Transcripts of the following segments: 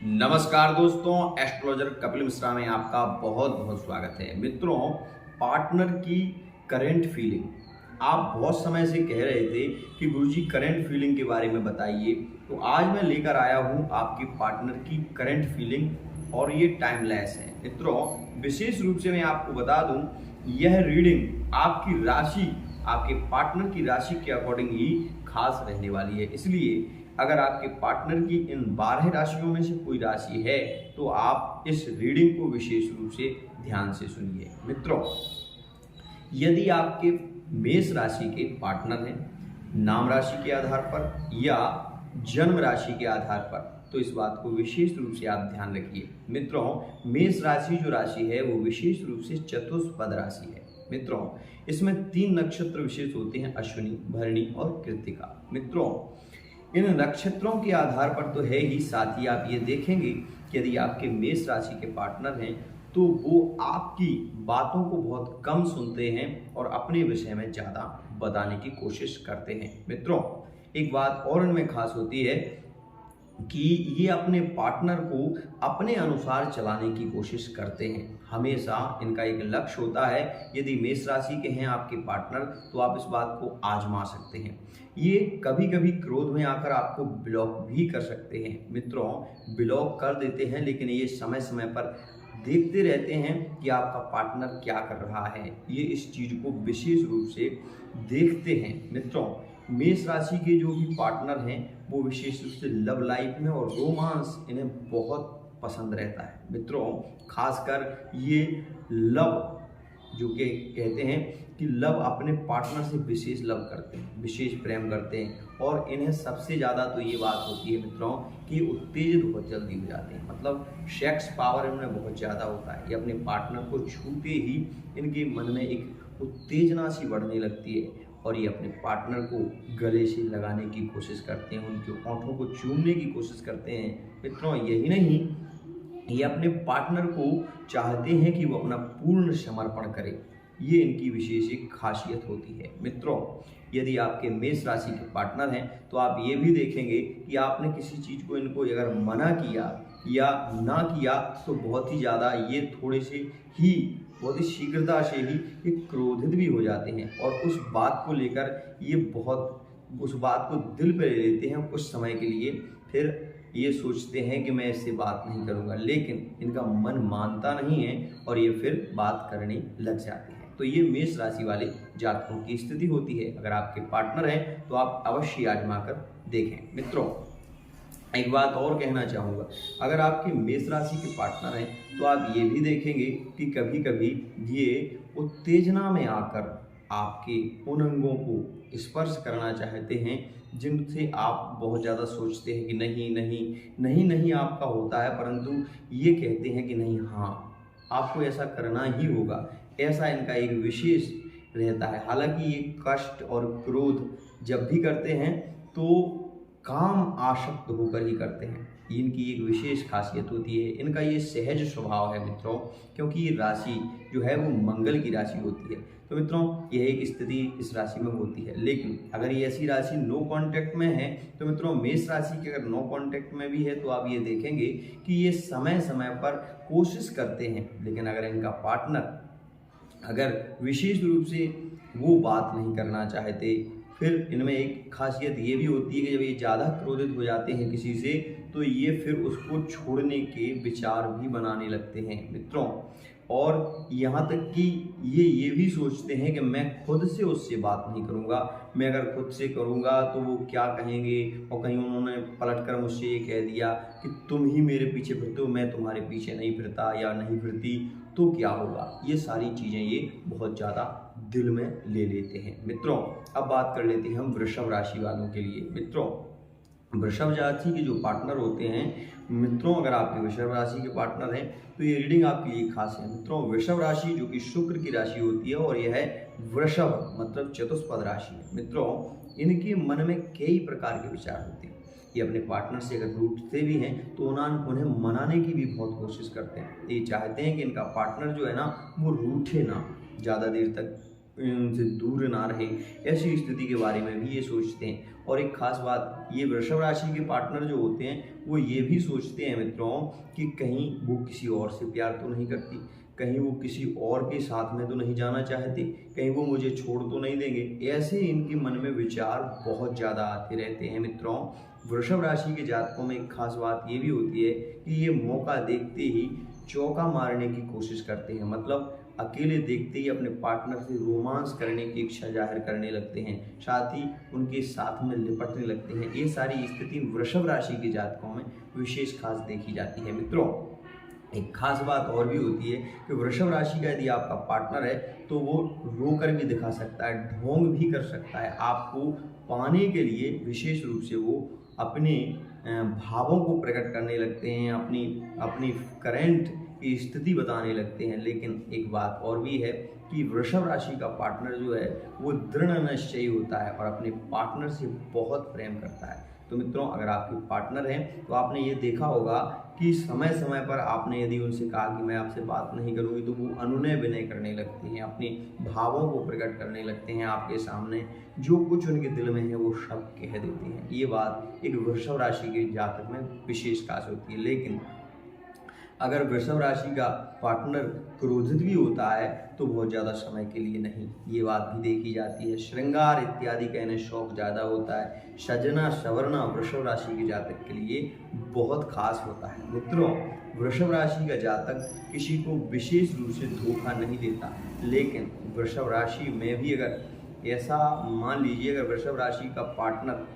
नमस्कार दोस्तों, एस्ट्रोलॉजर कपिल मिश्रा में आपका बहुत बहुत स्वागत है। मित्रों, पार्टनर की करंट फीलिंग, आप बहुत समय से कह रहे थे कि गुरुजी करंट फीलिंग के बारे में बताइए, तो आज मैं लेकर आया हूं आपकी पार्टनर की करंट फीलिंग और ये टाइमलेस है। मित्रों, विशेष रूप से मैं आपको बता दूं, यह रीडिंग आपकी राशि, आपके पार्टनर की राशि के अकॉर्डिंग ही खास रहने वाली है। इसलिए अगर आपके पार्टनर की इन 12 राशियों में से कोई राशि है तो आप इस रीडिंग को विशेष रूप से ध्यान से सुनिए। मित्रों, यदि आपके मेष राशि के पार्टनर हैं नाम राशि के आधार पर या जन्म राशि के आधार पर, तो इस बात को विशेष रूप से आप ध्यान रखिए। मित्रों, मेष राशि जो राशि है वो विशेष रूप से चतुष्पद राशि है। मित्रों, इसमें 3 नक्षत्र विशेष होते हैं, अश्विनी, भरणी और कृत्तिका। मित्रों, इन नक्षत्रों के आधार पर तो है ही, साथ ही आप ये देखेंगे कि यदि आपके मेष राशि के पार्टनर हैं तो वो आपकी बातों को बहुत कम सुनते हैं और अपने विषय में ज़्यादा बताने की कोशिश करते हैं। मित्रों, एक बात और इनमें खास होती है कि ये अपने पार्टनर को अपने अनुसार चलाने की कोशिश करते हैं। हमेशा इनका एक लक्ष्य होता है। यदि मेष राशि के हैं आपके पार्टनर तो आप इस बात को आजमा सकते हैं। ये कभी कभी क्रोध में आकर आपको ब्लॉक भी कर सकते हैं। मित्रों, ब्लॉक कर देते हैं, लेकिन ये समय समय पर देखते रहते हैं कि आपका पार्टनर क्या कर रहा है। ये इस चीज़ को विशेष रूप से देखते हैं। मित्रों, मेष राशि के जो भी पार्टनर हैं वो विशेष रूप से लव लाइफ में और रोमांस इन्हें बहुत पसंद रहता है। मित्रों, खासकर ये लव जो कि कहते हैं कि लव अपने पार्टनर से विशेष लव करते हैं, विशेष प्रेम करते हैं और इन्हें सबसे ज़्यादा तो ये बात होती है मित्रों कि उत्तेजित बहुत जल्दी हो जाते हैं। मतलब सेक्स पावर इनमें बहुत ज़्यादा होता है। ये अपने पार्टनर को छूते ही इनके मन में एक उत्तेजना सी बढ़ने लगती है और ये अपने पार्टनर को गले से लगाने की कोशिश करते हैं, उनके होंठों को चूमने की कोशिश करते हैं। मित्रों, यही नहीं, ये अपने पार्टनर को चाहते हैं कि वो अपना पूर्ण समर्पण करे। ये इनकी विशेष एक खासियत होती है। मित्रों, यदि आपके मेष राशि के पार्टनर हैं तो आप ये भी देखेंगे कि आपने किसी चीज़ को इनको अगर मना किया या ना किया तो बहुत ही ज़्यादा ये थोड़े से ही बहुत ही शीघ्रता से ही ये क्रोधित भी हो जाते हैं और उस बात को लेकर ये बहुत उस बात को दिल पे ले लेते हैं कुछ समय के लिए। फिर ये सोचते हैं कि मैं इससे बात नहीं करूँगा, लेकिन इनका मन मानता नहीं है और ये फिर बात करने लग जाते हैं। तो ये मेष राशि वाले जातकों की स्थिति होती है। अगर आपके पार्टनर हैं तो आप अवश्य आजमा कर देखें। मित्रों, एक बात और कहना चाहूँगा, अगर आपके मेष राशि के पार्टनर हैं तो आप ये भी देखेंगे कि कभी कभी ये उत्तेजना में आकर आपके उन अंगों को स्पर्श करना चाहते हैं जिनसे आप बहुत ज़्यादा सोचते हैं कि नहीं नहीं नहीं नहीं आपका होता है, परंतु ये कहते हैं कि नहीं, हाँ आपको ऐसा करना ही होगा। ऐसा इनका एक विशेष रहता है। हालांकि ये कष्ट और क्रोध जब भी करते हैं तो काम आसक्त होकर ही करते हैं। इनकी एक विशेष खासियत होती है, इनका ये सहज स्वभाव है मित्रों, क्योंकि ये राशि जो है वो मंगल की राशि होती है। तो मित्रों, यह एक स्थिति इस राशि में होती है। लेकिन अगर ये ऐसी राशि नो कांटेक्ट में है तो मित्रों, मेष राशि के अगर नो कांटेक्ट में भी है तो आप ये देखेंगे कि ये समय समय पर कोशिश करते हैं, लेकिन अगर इनका पार्टनर अगर विशेष रूप से वो बात नहीं करना चाहते, फिर इनमें एक खासियत ये भी होती है कि जब ये ज़्यादा क्रोधित हो जाते हैं किसी से तो ये फिर उसको छोड़ने के विचार भी बनाने लगते हैं मित्रों। और यहाँ तक कि ये भी सोचते हैं कि मैं खुद से उससे बात नहीं करूँगा, मैं अगर खुद से करूँगा तो वो क्या कहेंगे, और कहीं उन्होंने पलट कर मुझसे ये कह दिया कि तुम ही मेरे पीछे फिरते हो, मैं तुम्हारे पीछे नहीं फिरता या नहीं फिरती, तो क्या होगा। ये सारी चीज़ें ये बहुत ज़्यादा दिल में ले लेते हैं। मित्रों, अब बात कर लेते हैं हम वृषभ राशि वालों के लिए। मित्रों, वृषभ राशि के जो पार्टनर होते हैं, मित्रों अगर आपके वृषभ राशि के पार्टनर हैं तो ये रीडिंग आपके लिए खास है। मित्रों, वृषभ राशि जो कि शुक्र की राशि होती है और यह है वृषभ मतलब चतुष्पद राशि है। मित्रों, इनके मन में कई प्रकार के विचार होते हैं। ये अपने पार्टनर से अगर रूठते भी हैं तो उन्हें मनाने की भी बहुत कोशिश करते हैं। ये चाहते हैं कि इनका पार्टनर जो है ना वो रूठे ना, ज़्यादा देर तक उनसे दूर ना रहे, ऐसी स्थिति के बारे में भी ये सोचते हैं। और एक खास बात, ये वृषभ राशि के पार्टनर जो होते हैं वो ये भी सोचते हैं मित्रों कि कहीं वो किसी और से प्यार तो नहीं करती, कहीं वो किसी और के साथ में तो नहीं जाना चाहते, कहीं वो मुझे छोड़ तो नहीं देंगे। ऐसे इनके मन में विचार बहुत ज़्यादा आते रहते हैं मित्रों। वृषभ राशि के जातकों में एक खास बात ये भी होती है कि ये मौका देखते ही चौका मारने की कोशिश करते हैं, मतलब अकेले देखते ही अपने पार्टनर से रोमांस करने की इच्छा जाहिर करने लगते हैं, साथ ही उनके साथ में लिपटने लगते हैं। ये सारी स्थिति वृषभ राशि के जातकों में विशेष खास देखी जाती है मित्रों। एक खास बात और भी होती है कि वृषभ राशि का यदि आपका पार्टनर है तो वो रोकर भी दिखा सकता है, ढोंग भी कर सकता है। आपको पाने के लिए विशेष रूप से वो अपने भावों को प्रकट करने लगते हैं, अपनी अपनी करंट की स्थिति बताने लगते हैं। लेकिन एक बात और भी है कि वृषभ राशि का पार्टनर जो है वो दृढ़ निश्चयी होता है और अपने पार्टनर से बहुत प्रेम करता है। तो मित्रों, अगर आपके पार्टनर हैं तो आपने ये देखा होगा कि समय समय पर आपने यदि उनसे कहा कि मैं आपसे बात नहीं करूँगी तो वो अनुनय विनय करने लगते हैं, अपने भावों को प्रकट करने लगते हैं आपके सामने, जो कुछ उनके दिल में है वो सब कह देते हैं। ये बात एक वृषभ राशि के जातक में विशेष खास होती है। लेकिन अगर वृषभ राशि का पार्टनर क्रोधित भी होता है तो बहुत ज़्यादा समय के लिए नहीं, ये बात भी देखी जाती है। श्रृंगार इत्यादि का इन्हें शौक ज़्यादा होता है। सजना सवरना वृषभ राशि के जातक के लिए बहुत खास होता है मित्रों। वृषभ राशि का जातक किसी को विशेष रूप से धोखा नहीं देता, लेकिन वृषभ राशि में भी अगर ऐसा मान लीजिए अगर वृषभ राशि का पार्टनर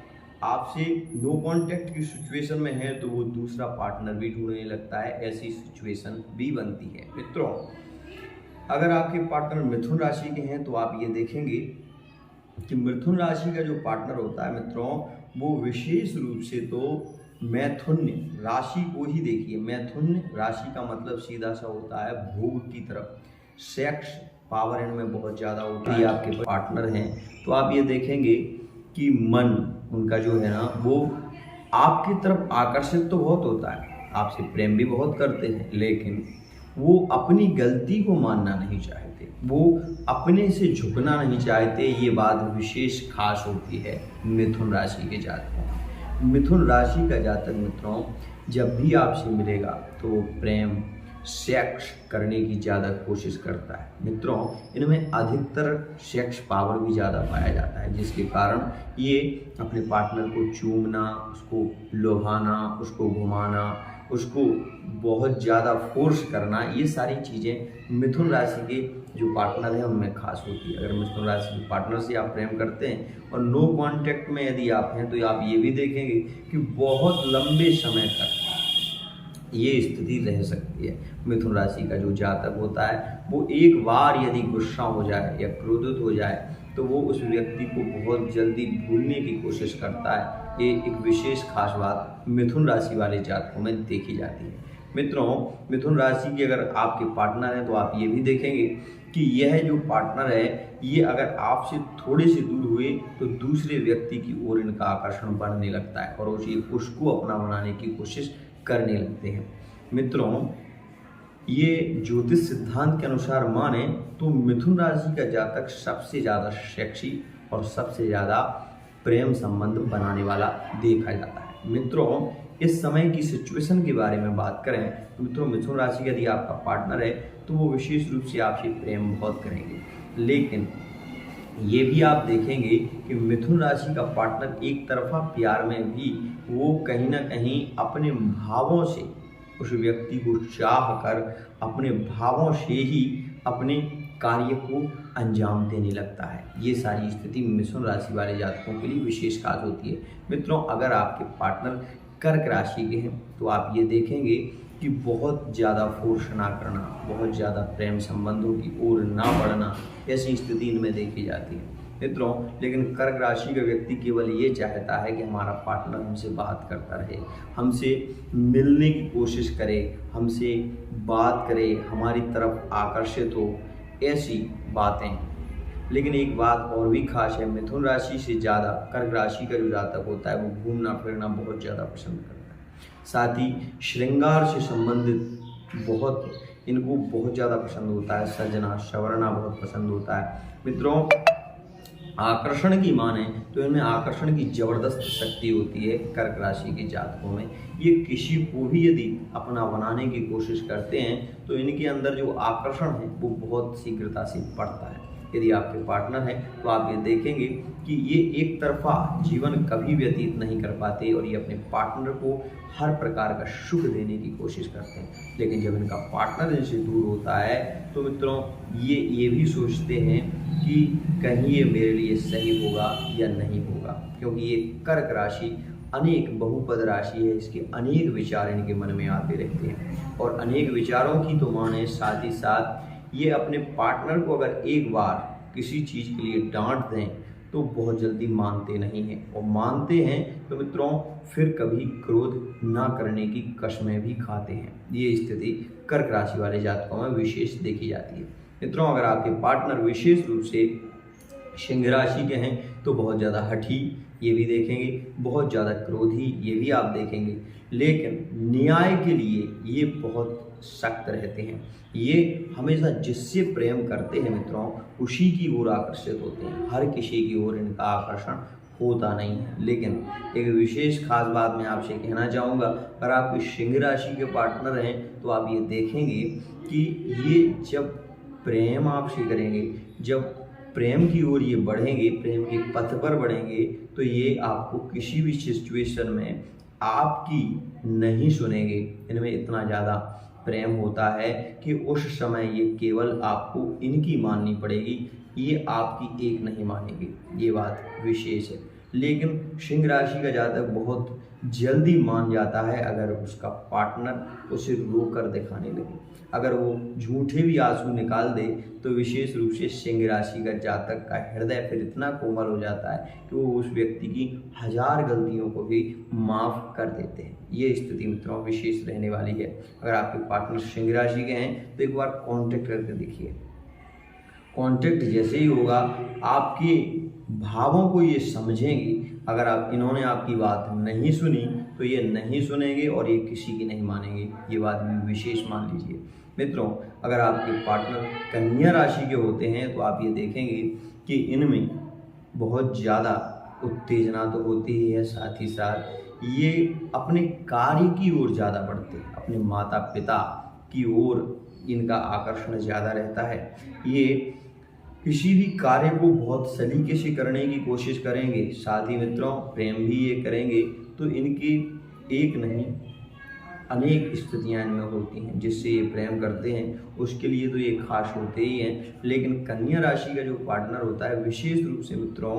आपसे नो कांटेक्ट की सिचुएशन में है तो वो दूसरा पार्टनर भी ढूंढने लगता है, ऐसी सिचुएशन भी बनती है मित्रों। अगर आपके पार्टनर मिथुन राशि के हैं तो आप ये देखेंगे कि मिथुन राशि का जो पार्टनर होता है मित्रों वो विशेष रूप से तो मैथुन राशि को ही देखिए। मैथुन राशि का मतलब सीधा सा होता है भोग की तरफ, सेक्स पावर इनमें बहुत ज़्यादा होता है। आपके पार्टनर हैं तो आप ये देखेंगे कि मन उनका जो है ना वो आपकी तरफ आकर्षित तो बहुत होता है, आपसे प्रेम भी बहुत करते हैं, लेकिन वो अपनी गलती को मानना नहीं चाहते, वो अपने से झुकना नहीं चाहते। ये बात विशेष खास होती है मिथुन राशि के जातकों। मिथुन राशि का जातक मित्रों जब भी आपसे मिलेगा तो वो प्रेम सेक्स करने की ज़्यादा कोशिश करता है मित्रों। इनमें अधिकतर सेक्स पावर भी ज़्यादा पाया जाता है, जिसके कारण ये अपने पार्टनर को चूमना, उसको लुभाना, उसको घुमाना, उसको बहुत ज़्यादा फोर्स करना, ये सारी चीज़ें मिथुन राशि के जो पार्टनर हैं उनमें खास होती है। अगर मिथुन राशि के पार्टनर से आप प्रेम करते हैं और नो कांटेक्ट में यदि आप हैं तो आप ये भी देखेंगे कि बहुत लंबे समय तक ये स्थिति रह सकती है। मिथुन राशि का जो जातक होता है वो एक बार यदि गुस्सा हो जाए या क्रोधित हो जाए तो वो उस व्यक्ति को बहुत जल्दी भूलने की कोशिश करता है। ये एक विशेष खास बात मिथुन राशि वाले जातकों में देखी जाती है मित्रों। मिथुन राशि के अगर आपके पार्टनर हैं तो आप ये भी देखेंगे कि यह जो पार्टनर है ये अगर आपसे थोड़े से दूर हुए तो दूसरे व्यक्ति की ओर इनका आकर्षण बढ़ने लगता है और उसको अपना बनाने की कोशिश करने लगते हैं मित्रों। ये ज्योतिष सिद्धांत के अनुसार माने तो मिथुन राशि का जातक सबसे ज़्यादा सेक्सी और सबसे ज़्यादा प्रेम संबंध बनाने वाला देखा जाता है मित्रों। इस समय की सिचुएशन के बारे में बात करें तो मित्रों मिथुन राशि का यदि आपका पार्टनर है तो वो विशेष रूप से आपसे प्रेम बहुत करेंगे, लेकिन ये भी आप देखेंगे कि मिथुन राशि का पार्टनर एक तरफा प्यार में भी वो कहीं ना कहीं अपने भावों से उस व्यक्ति को चाह कर अपने भावों से ही अपने कार्य को अंजाम देने लगता है। ये सारी स्थिति मिथुन राशि वाले जातकों के लिए विशेष खास होती है मित्रों। अगर आपके पार्टनर कर्क राशि के हैं तो आप ये देखेंगे कि बहुत ज़्यादा फोर्स ना करना, बहुत ज़्यादा प्रेम संबंधों की ओर ना बढ़ना, ऐसी स्थिति इनमें देखी जाती है मित्रों। लेकिन कर्क राशि का व्यक्ति केवल ये चाहता है कि हमारा पार्टनर हमसे बात करता रहे, हमसे मिलने की कोशिश करे, हमसे बात करे, हमारी तरफ आकर्षित हो, ऐसी बातें। लेकिन एक बात और भी खास है, मिथुन राशि से ज़्यादा कर्क राशि का जो जातक होता है वो घूमना फिरना बहुत ज़्यादा पसंद करता है, साथ ही श्रृंगार से संबंधित बहुत इनको बहुत ज़्यादा पसंद होता है, सजना संवरना बहुत पसंद होता है। मित्रों, आकर्षण की माने तो इनमें आकर्षण की जबरदस्त शक्ति होती है। कर्क राशि के जातकों में ये किसी को भी यदि अपना बनाने की कोशिश करते हैं तो इनके अंदर जो आकर्षण है वो बहुत शीघ्रता से बढ़ता है। यदि आपके पार्टनर हैं तो आप ये देखेंगे कि ये एक तरफा जीवन कभी व्यतीत नहीं कर पाते और ये अपने पार्टनर को हर प्रकार का सुख देने की कोशिश करते हैं। लेकिन जब इनका पार्टनर इनसे दूर होता है तो मित्रों ये भी सोचते हैं कि कहीं ये मेरे लिए सही होगा या नहीं होगा, क्योंकि ये कर्क राशि अनेक बहुपद राशि है। इसके अनेक विचार इनके मन में आते रहते हैं और अनेक विचारों की तो माने साथ ही साथ ये अपने पार्टनर को अगर एक बार किसी चीज़ के लिए डांट दें तो बहुत जल्दी मानते नहीं हैं, और मानते हैं तो मित्रों फिर कभी क्रोध ना करने की कसमें भी खाते हैं। ये स्थिति कर्क राशि वाले जातकों में विशेष देखी जाती है। मित्रों, अगर आपके पार्टनर विशेष रूप से सिंह राशि के हैं तो बहुत ज़्यादा हठी ये भी देखेंगे, बहुत ज़्यादा क्रोधी ये भी आप देखेंगे, लेकिन न्याय के लिए ये बहुत सख्त रहते हैं। ये हमेशा जिससे प्रेम करते हैं मित्रों उसी की ओर आकर्षित होते हैं, हर किसी की ओर इनका आकर्षण होता नहीं है। लेकिन एक विशेष खास बात मैं आपसे कहना चाहूँगा, अगर आपकी सिंह राशि के पार्टनर हैं तो आप ये देखेंगे कि ये जब प्रेम आपसे करेंगे, जब प्रेम की ओर ये बढ़ेंगे, प्रेम के पथ पर बढ़ेंगे, तो ये आपको किसी भी सिचुएशन में आपकी नहीं सुनेंगे। इनमें इतना ज़्यादा प्रेम होता है कि उस समय ये केवल आपको इनकी माननी पड़ेगी, ये आपकी एक नहीं मानेंगे। ये बात विशेष है। लेकिन सिंह राशि का जातक बहुत जल्दी मान जाता है अगर उसका पार्टनर उसे रोकर दिखाने लगे, अगर वो झूठे भी आंसू निकाल दे तो विशेष रूप से सिंह राशि का जातक का हृदय फिर इतना कोमल हो जाता है कि वो उस व्यक्ति की 1000 गलतियों को भी माफ़ कर देते हैं। ये स्थिति मित्रों विशेष रहने वाली है। अगर आपके पार्टनर सिंह राशि के हैं तो एक बार कांटेक्ट करके देखिए। कांटेक्ट जैसे ही होगा आपके भावों को ये समझेंगे। अगर आप इन्होंने आपकी बात नहीं सुनी तो ये नहीं सुनेंगे और ये किसी की नहीं मानेंगे। ये बात भी विशेष मान लीजिए। मित्रों, अगर आपके पार्टनर कन्या राशि के होते हैं तो आप ये देखेंगे कि इनमें बहुत ज़्यादा उत्तेजना तो होती ही है, साथ ही साथ ये अपने कार्य की ओर ज़्यादा बढ़ते हैं, अपने माता पिता की ओर इनका आकर्षण ज़्यादा रहता है। ये किसी भी कार्य को बहुत सलीके से करने की कोशिश करेंगे, साथ ही मित्रों प्रेम भी ये करेंगे तो इनकी एक नहीं अनेक स्थितियां इनमें होती हैं जिससे ये प्रेम करते हैं, उसके लिए तो ये खास होते ही हैं। लेकिन कन्या राशि का जो पार्टनर होता है विशेष रूप से मित्रों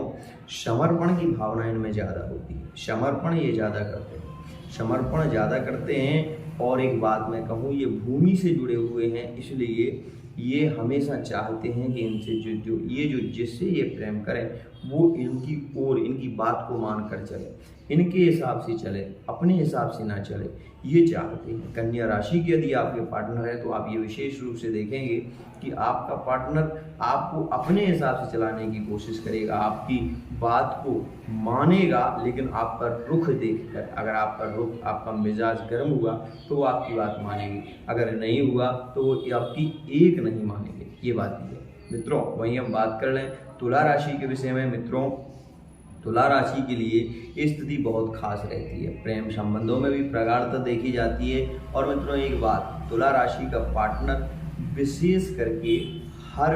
समर्पण की भावना इनमें ज़्यादा होती है। समर्पण ये ज़्यादा करते हैं, समर्पण ज़्यादा करते हैं। और एक बात मैं कहूँ, ये भूमि से जुड़े हुए हैं, इसलिए ये हमेशा चाहते हैं कि इनसे जो जिससे ये प्रेम करें वो इनकी ओर इनकी बात को मान कर चले, इनके हिसाब से चले, अपने हिसाब से ना चले, ये चाहते हैं। कन्या राशि के यदि आपके पार्टनर है तो आप ये विशेष रूप से देखेंगे कि आपका पार्टनर आपको अपने हिसाब से चलाने की कोशिश करेगा, आपकी बात को मानेगा, लेकिन आपका रुख देखकर, अगर आपका रुख, आपका मिजाज गर्म हुआ तो वो आपकी बात मानेंगे, अगर नहीं हुआ तो वो आपकी एक नहीं मानेंगे। ये बात भी है। मित्रों, वहीं हम बात कर लें तुला राशि के विषय में। मित्रों, तुला राशि के लिए ये स्थिति बहुत खास रहती है, प्रेम संबंधों में भी प्रगाढ़ता देखी जाती है। और मित्रों एक बात, तुला राशि का पार्टनर विशेष करके हर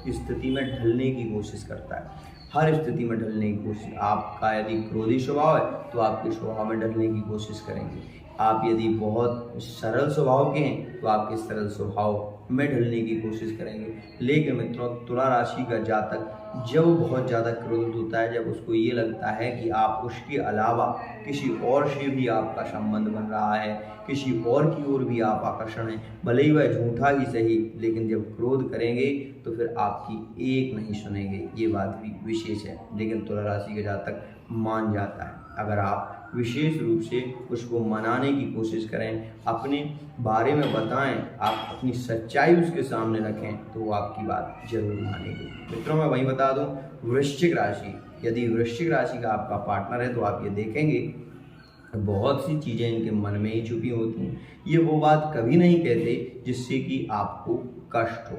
स्थिति में ढलने की कोशिश करता है, हर स्थिति में ढलने की कोशिश। आपका यदि क्रोधी स्वभाव है तो आपके स्वभाव में ढलने की कोशिश करेंगे। आप यदि बहुत सरल स्वभाव के हैं तो आपके सरल स्वभाव में ढलने की कोशिश करेंगे। लेकिन मित्रों तुला राशि का जातक जब बहुत ज़्यादा क्रोधित होता है, जब उसको ये लगता है कि आप उसके अलावा किसी और से भी आपका संबंध बन रहा है, किसी और की ओर भी आप आकर्षण है, भले ही वह झूठा ही सही, लेकिन जब क्रोध करेंगे तो फिर आपकी एक नहीं सुनेंगे। ये बात भी विशेष है। लेकिन तुला राशि का जातक मान जाता है। अगर आप विशेष रूप से उसको मनाने की कोशिश करें, अपने बारे में बताएं, आप अपनी सच्चाई उसके सामने रखें तो वो आपकी बात जरूर मानेगी। मित्रों मैं वही बता दूं, वृश्चिक राशि, यदि वृश्चिक राशि का आपका पार्टनर है तो आप ये देखेंगे बहुत सी चीज़ें इनके मन में ही छुपी होती हैं। ये वो बात कभी नहीं कहते जिससे कि आपको कष्ट हो।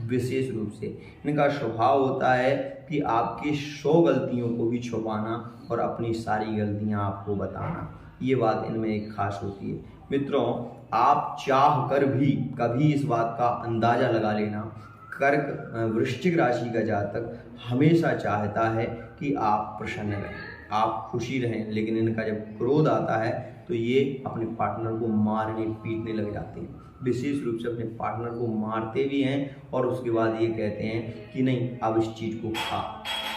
विशेष रूप से इनका स्वभाव होता है कि आपकी 100 गलतियों को भी छुपाना और अपनी सारी गलतियां आपको बताना। ये बात इनमें एक खास होती है। मित्रों, आप चाह कर भी कभी इस बात का अंदाज़ा लगा लेना, कर्क वृश्चिक राशि का जातक हमेशा चाहता है कि आप प्रसन्न रहें, आप खुशी रहें, लेकिन इनका जब क्रोध आता है तो ये अपने पार्टनर को मारने पीटने लग जाते हैं। विशेष रूप से अपने पार्टनर को मारते भी हैं और उसके बाद ये कहते हैं कि नहीं, अब इस चीज़ को खा,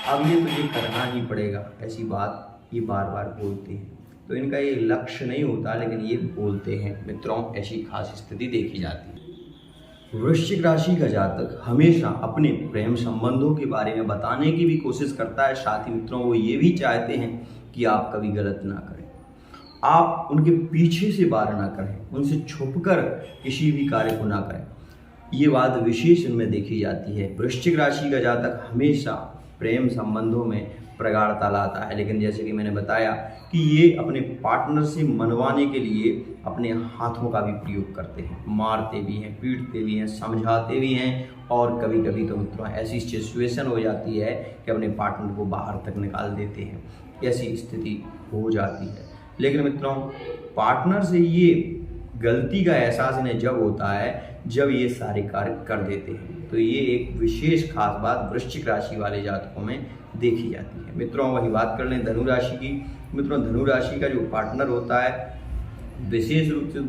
अब ये तुझे करना ही पड़ेगा। ऐसी बात ये बार बार बोलते हैं। तो इनका ये लक्ष्य नहीं होता, लेकिन ये बोलते हैं। मित्रों, ऐसी खास स्थिति देखी जाती है। वृश्चिक राशि का जातक हमेशा अपने प्रेम संबंधों के बारे में बताने की भी कोशिश करता है। साथ ही मित्रों, वो ये भी चाहते हैं कि आप कभी गलत ना करें, आप उनके पीछे से वार ना करें, उनसे छुपकर किसी भी कार्य को ना करें। ये बात विशेष इनमें देखी जाती है। वृश्चिक राशि का जातक हमेशा प्रेम संबंधों में प्रगाढ़ता लाता है, लेकिन जैसे कि मैंने बताया कि ये अपने पार्टनर से मनवाने के लिए अपने हाथों का भी प्रयोग करते हैं, मारते भी हैं, पीटते भी हैं, समझाते भी हैं, और कभी कभी तो मित्रों ऐसी सिचुएशन हो जाती है कि अपने पार्टनर को बाहर तक निकाल देते हैं। ऐसी स्थिति हो जाती है। लेकिन मित्रों, पार्टनर से ये गलती का एहसास इन्हें जब होता है जब ये सारे कार्य कर देते हैं। तो ये एक विशेष खास बात वृश्चिक राशि वाले जातकों में देखी जाती है। मित्रों, वही बात कर लें धनु राशि की। मित्रों, धनु राशि का जो पार्टनर होता है, विशेष रूप से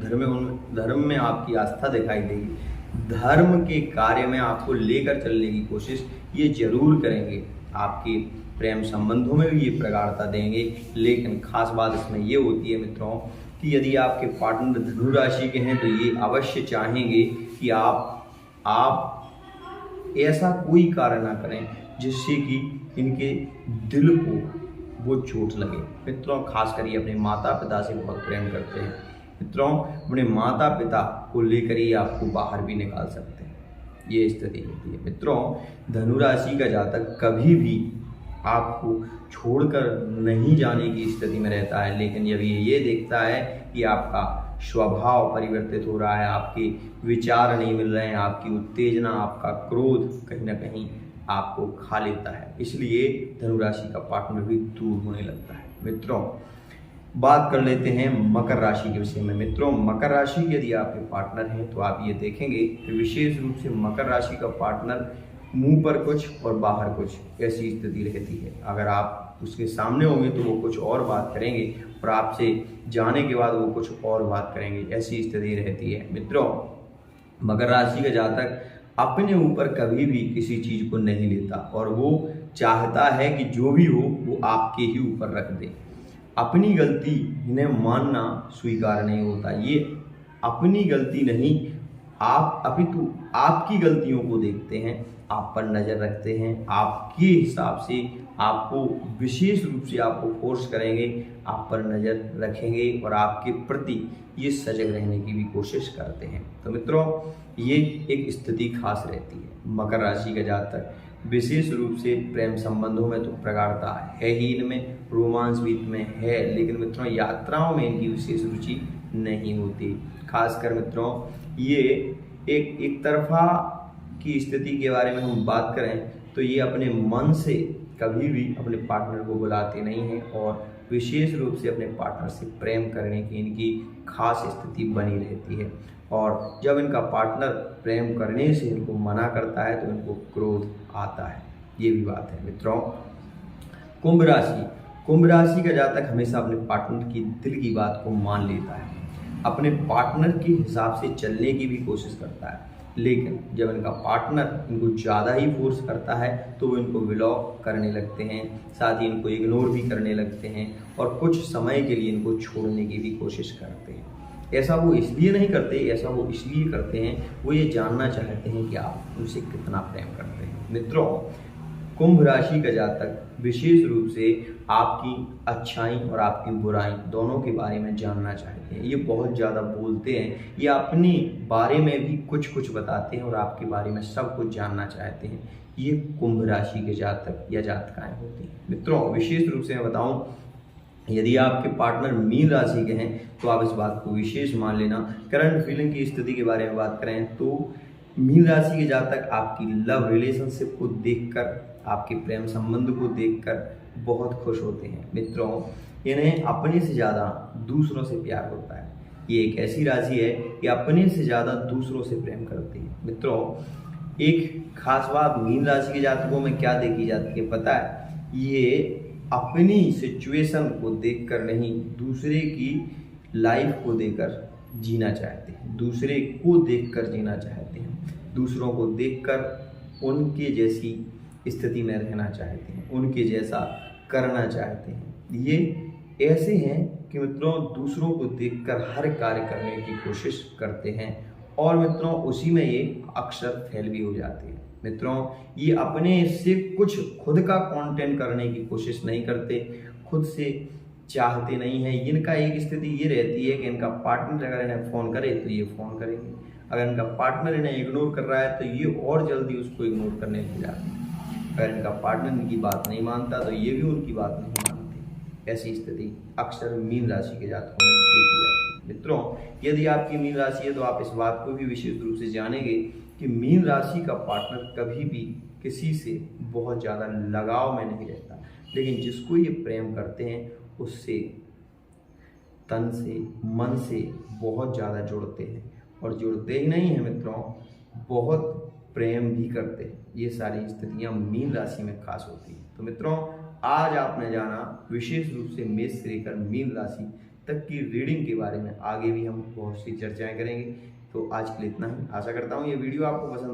धर्म में आपकी आस्था दिखाई देगी। धर्म के कार्य में आपको लेकर चलने की कोशिश ये जरूर करेंगे। आपके प्रेम संबंधों में भी ये प्रगाढ़ता देंगे। लेकिन खास बात इसमें ये होती है मित्रों कि यदि आपके पार्टनर धनु राशि के हैं तो ये अवश्य चाहेंगे कि आप ऐसा कोई कार्य ना करें जिससे कि इनके दिल को वो चोट लगे। मित्रों, खासकर ये अपने माता पिता से बहुत प्रेम करते हैं। मित्रों, अपने माता पिता को लेकर ही आपको बाहर भी निकाल सकते हैं। ये स्थिति होती है। मित्रों, धनु राशि का जातक कभी भी आपको छोड़कर नहीं जाने की स्थिति में रहता है, लेकिन जब ये देखता है कि आपका स्वभाव परिवर्तित हो रहा है, आपके विचार नहीं मिल रहे हैं, आपकी उत्तेजना, आपका क्रोध कहीं ना कहीं आपको खा लेता है, इसलिए धनु राशि का पार्टनर भी दूर होने लगता है। मित्रों, बात कर लेते हैं मकर राशि के विषय में। मित्रों, मकर राशि यदि आपके पार्टनर हैं तो आप ये देखेंगे कि विशेष रूप से मकर राशि का पार्टनर मुंह पर कुछ और बाहर कुछ ऐसी स्थिति रहती है। अगर आप उसके सामने होंगे तो वो कुछ और बात करेंगे और आपसे जाने के बाद वो कुछ और बात करेंगे, ऐसी स्थिति रहती है। मित्रों, मकर राशि का जातक अपने ऊपर कभी भी किसी चीज़ को नहीं लेता और वो चाहता है कि जो भी हो वो आपके ही ऊपर रख दे। अपनी गलती इन्हें मानना स्वीकार नहीं होता। ये अपनी गलती नहीं, आप अपितु आपकी गलतियों को देखते हैं, आप पर नज़र रखते हैं, आपके हिसाब से आपको विशेष रूप से आपको फोर्स करेंगे, आप पर नज़र रखेंगे और आपके प्रति ये सजग रहने की भी कोशिश करते हैं। तो मित्रों, ये एक स्थिति खास रहती है। मकर राशि का जातक विशेष रूप से प्रेम संबंधों में तो प्रगाढ़ता है ही इनमें, रोमांस भी इनमें है, लेकिन मित्रों यात्राओं में इनकी विशेष रुचि नहीं होती। खासकर मित्रों, ये एक तरफा की स्थिति के बारे में हम बात करें तो ये अपने मन से कभी भी अपने पार्टनर को बुलाते नहीं हैं और विशेष रूप से अपने पार्टनर से प्रेम करने की इनकी खास स्थिति बनी रहती है। और जब इनका पार्टनर प्रेम करने से इनको मना करता है तो इनको क्रोध आता है। ये भी बात है। मित्रों, कुंभ राशि का जातक हमेशा अपने पार्टनर की दिल की बात को मान लेता है, अपने पार्टनर के हिसाब से चलने की भी कोशिश करता है, लेकिन जब इनका पार्टनर इनको ज़्यादा ही फोर्स करता है तो वो इनको ब्लॉक करने लगते हैं, साथ ही इनको इग्नोर भी करने लगते हैं और कुछ समय के लिए इनको छोड़ने की भी कोशिश करते हैं। ऐसा वो इसलिए नहीं करते, ऐसा वो इसलिए करते हैं, वो ये जानना चाहते हैं कि आप उनसे कितना प्रेम करते हैं। मित्रों, कुंभ राशि का जातक विशेष रूप से आपकी अच्छाई और आपकी बुराई दोनों के बारे में जानना चाहते हैं। ये बहुत ज़्यादा बोलते हैं, ये अपने बारे में भी कुछ कुछ बताते हैं और आपके बारे में सब कुछ जानना चाहते हैं। ये कुंभ राशि के जातक या जातकाएं होती हैं। मित्रों, विशेष रूप से मैं बताऊं यदि आपके पार्टनर मीन राशि के हैं तो आप इस बात को विशेष मान लेना। करंट फीलिंग की स्थिति के बारे में बात करें तो मीन राशि के जातक आपकी लव रिलेशनशिप को देखकर, आपके प्रेम संबंध को देखकर बहुत खुश होते हैं। मित्रों, इन्हें अपने से ज़्यादा दूसरों से प्यार होता है। ये एक ऐसी राशि है कि अपने से ज़्यादा दूसरों से प्रेम करती है। मित्रों, एक खास बात मीन राशि के जातकों में क्या देखी जाती है पता है? ये अपनी सिचुएशन को देखकर नहीं, दूसरे की लाइफ को देखकर जीना चाहते हैं, दूसरे को देखकर जीना चाहते हैं, दूसरों को देखकर उनके जैसी स्थिति में रहना चाहते हैं, उनके जैसा करना चाहते हैं। ये ऐसे हैं कि मित्रों दूसरों को देखकर हर कार्य करने की कोशिश करते हैं और मित्रों उसी में ये अक्सर फेल भी हो जाते हैं। मित्रों, ये अपने से कुछ खुद का कंटेंट करने की कोशिश नहीं करते, खुद से चाहते नहीं हैं। इनका एक स्थिति ये रहती है कि इनका पार्टनर अगर इन्हें फ़ोन करे तो ये फ़ोन करेंगे, अगर इनका पार्टनर इन्हें इग्नोर कर रहा है तो ये और जल्दी उसको इग्नोर करने लग जाते हैं, अगर इनका पार्टनर इनकी बात नहीं मानता तो ये भी उनकी बात नहीं मानते। ऐसी स्थिति अक्सर मीन राशि के जातकों में देखी जाती है। मित्रों, यदि आपकी मीन राशि है तो आप इस बात को भी विशेष रूप से जानेंगे कि मीन राशि का पार्टनर कभी भी किसी से बहुत ज़्यादा लगाव में नहीं रहता, लेकिन जिसको ये प्रेम करते हैं उससे तन से मन से बहुत ज़्यादा जुड़ते हैं, और जुड़ते ही नहीं हैं मित्रों, बहुत प्रेम भी करते हैं। ये सारी स्थितियाँ मीन राशि में खास होती हैं। तो मित्रों, आज आपने जाना विशेष रूप से मेष से लेकर मीन राशि तक की रीडिंग के बारे में। आगे भी हम बहुत सी चर्चाएं करेंगे। तो आज के लिए इतना ही। आशा करता हूँ ये वीडियो आपको पसंद